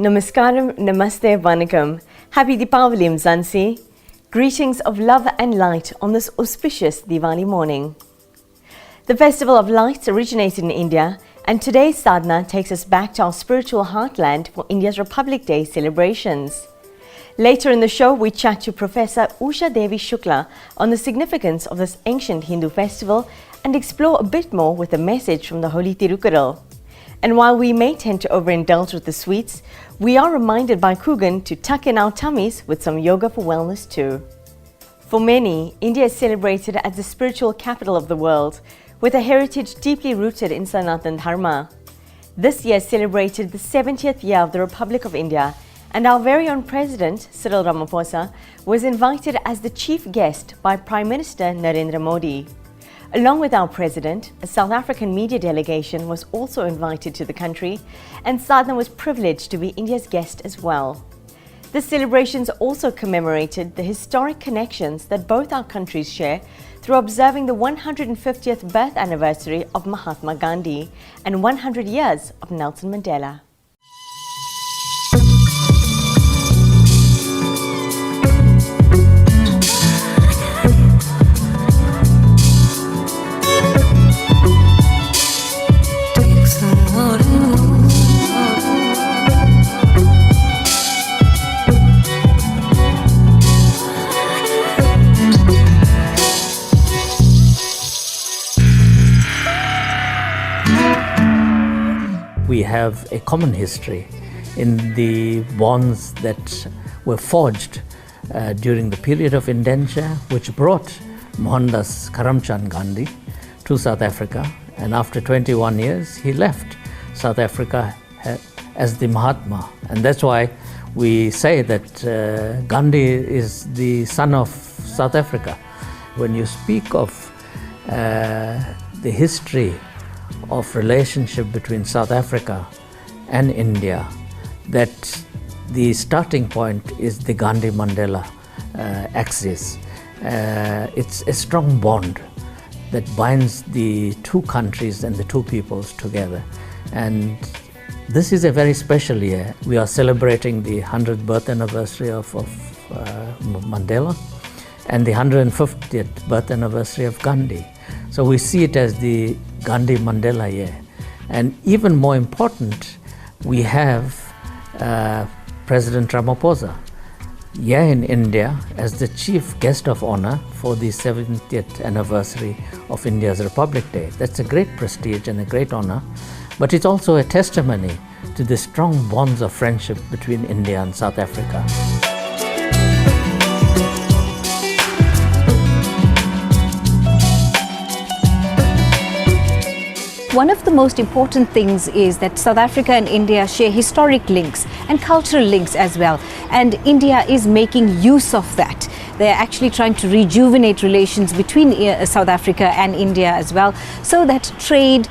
Namaskaram, Namaste, Vanakkam. Happy Deepavali, Mzansi. Greetings of love and light on this auspicious Diwali morning. The Festival of Lights originated in India, and today's sadhana takes us back to our spiritual heartland for India's Republic Day celebrations. Later in the show, we chat to Professor Usha Devi Shukla on the significance of this ancient Hindu festival and explore a bit more with a message from the Holy Tirukkural. And while we may tend to overindulge with the sweets, we are reminded by Kugan to tuck in our tummies with some yoga for wellness too. For many, India is celebrated as the spiritual capital of the world, with a heritage deeply rooted in Sanatana Dharma. This year celebrated the 70th year of the Republic of India, and our very own President, Cyril Ramaphosa, was invited as the chief guest by Prime Minister Narendra Modi. Along with our President, a South African media delegation was also invited to the country, and Sadhana was privileged to be India's guest as well. The celebrations also commemorated the historic connections that both our countries share through observing the 150th birth anniversary of Mahatma Gandhi and 100 years of Nelson Mandela. We have a common history in the bonds that were forged during the period of indenture, which brought Mohandas Karamchand Gandhi to South Africa, and after 21 years he left South Africa as the Mahatma, and that's why we say that Gandhi is the son of South Africa. When you speak of the history of relationship between South Africa and India, that the starting point is the Gandhi-Mandela axis. It's a strong bond that binds the two countries and the two peoples together. And this is a very special year. We are celebrating the 100th birth anniversary of Mandela and the 150th birth anniversary of Gandhi. So we see it as the Gandhi-Mandela year. And even more important, we have President Ramaphosa here in India as the chief guest of honor for the 70th anniversary of India's Republic Day. That's a great prestige and a great honor, but it's also a testimony to the strong bonds of friendship between India and South Africa. One of the most important things is that South Africa and India share historic links and cultural links as well, and India is making use of that. They're actually trying to rejuvenate relations between South Africa and India as well, so that trade,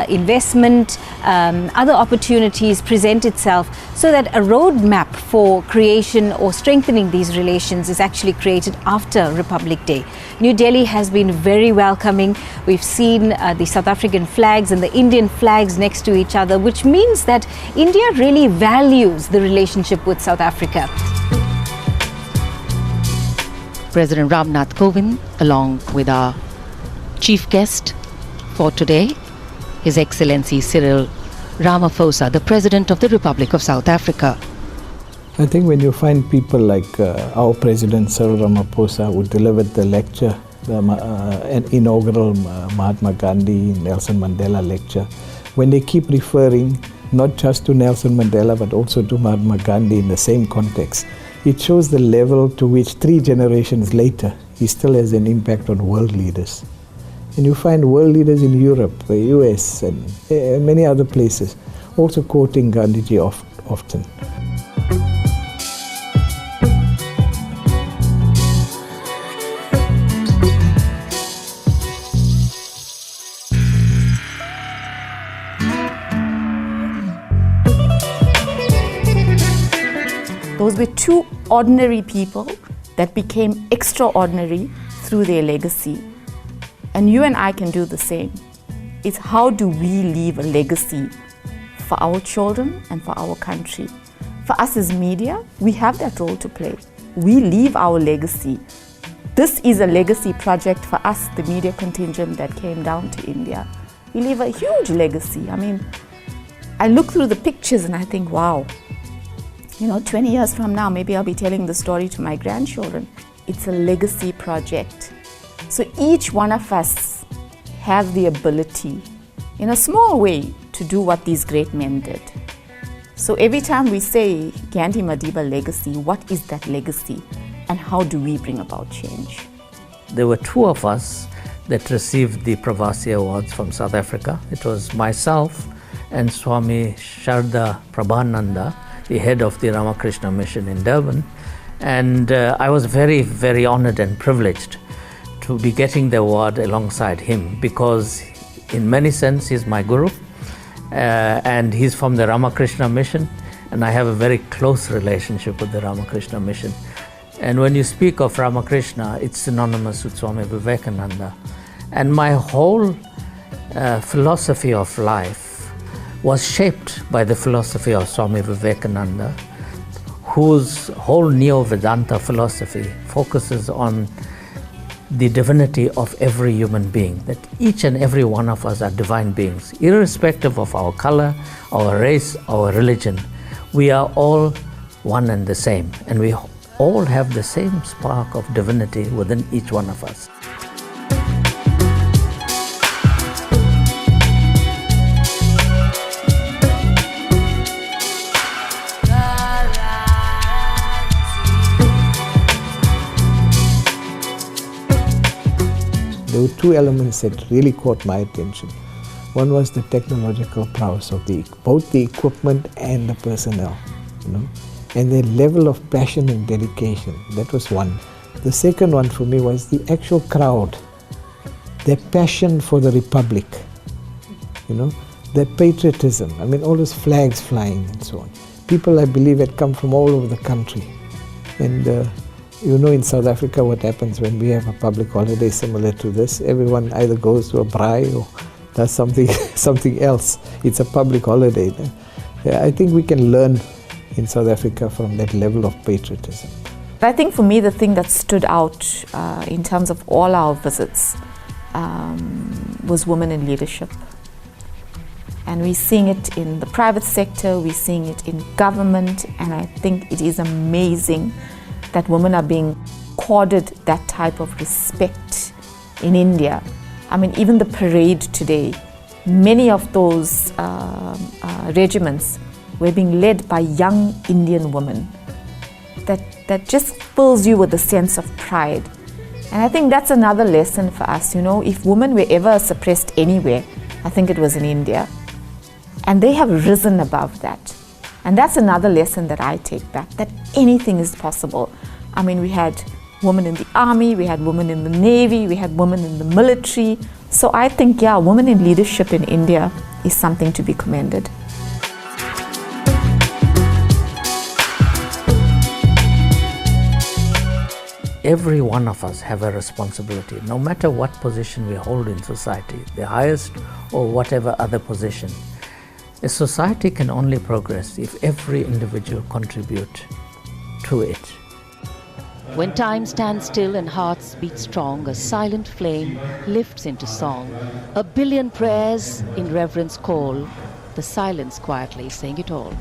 investment, other opportunities present itself, so that a roadmap for creation or strengthening these relations is actually created after Republic Day. New Delhi has been very welcoming. We've seen the South African flags and the Indian flags next to each other, which means that India really values the relationship with South Africa. President Ramnath Kovind, along with our chief guest for today, His Excellency Cyril Ramaphosa, the President of the Republic of South Africa. I think when you find people like our President Cyril Ramaphosa, who delivered the lecture, the inaugural Mahatma Gandhi, Nelson Mandela lecture, when they keep referring not just to Nelson Mandela but also to Mahatma Gandhi in the same context, it shows the level to which 3 generations later he still has an impact on world leaders. And you find world leaders in Europe, the US and many other places also quoting Gandhiji often. Those were 2 ordinary people that became extraordinary through their legacy. And you and I can do the same. It's how do we leave a legacy for our children and for our country, For us as media, we have that role to play. We leave our legacy. This is a legacy project for us, the media contingent that came down to India. We leave a huge legacy. I mean, I look through the pictures and I think, wow, 20 years from now, maybe I'll be telling the story to my grandchildren. It's a legacy project. So each one of us have the ability, in a small way, to do what these great men did. So every time we say Gandhi Madiba legacy, what is that legacy and how do we bring about change? There were two of us that received the Pravasi Awards from South Africa. It was myself and Swami Sharda Prabhananda, the head of the Ramakrishna Mission in Durban. And I was very, very honored and privileged to be getting the award alongside him because in many sense he's my guru and he's from the Ramakrishna Mission and I have a very close relationship with the Ramakrishna Mission. And when you speak of Ramakrishna, it's synonymous with Swami Vivekananda. And my whole philosophy of life was shaped by the philosophy of Swami Vivekananda, whose whole Neo-Vedanta philosophy focuses on the divinity of every human being, that each and every one of us are divine beings, irrespective of our color, our race, our religion. We are all one and the same, and we all have the same spark of divinity within each one of us. There were two elements that really caught my attention. One was the technological prowess of both the equipment and the personnel, and their level of passion and dedication. That was one. The second one for me was the actual crowd, their passion for the Republic, their patriotism. I mean, all those flags flying and so on. People, I believe, had come from all over the country. And in South Africa what happens when we have a public holiday similar to this. Everyone either goes to a braai or does something else. It's a public holiday. I think we can learn in South Africa from that level of patriotism. I think for me the thing that stood out in terms of all our visits was women in leadership. And we're seeing it in the private sector, we're seeing it in government, and I think it is amazing that women are being accorded that type of respect in India. I mean, even the parade today, many of those regiments were being led by young Indian women. That just fills you with a sense of pride. And I think that's another lesson for us, if women were ever suppressed anywhere, I think it was in India. And they have risen above that. And that's another lesson that I take back, that anything is possible. I mean, we had women in the army, we had women in the navy, we had women in the military. So I think, women in leadership in India is something to be commended. Every one of us have a responsibility, no matter what position we hold in society, the highest or whatever other position. A society can only progress if every individual contributes to it. When time stands still and hearts beat strong, a silent flame lifts into song. A billion prayers in reverence call, the silence quietly saying it all.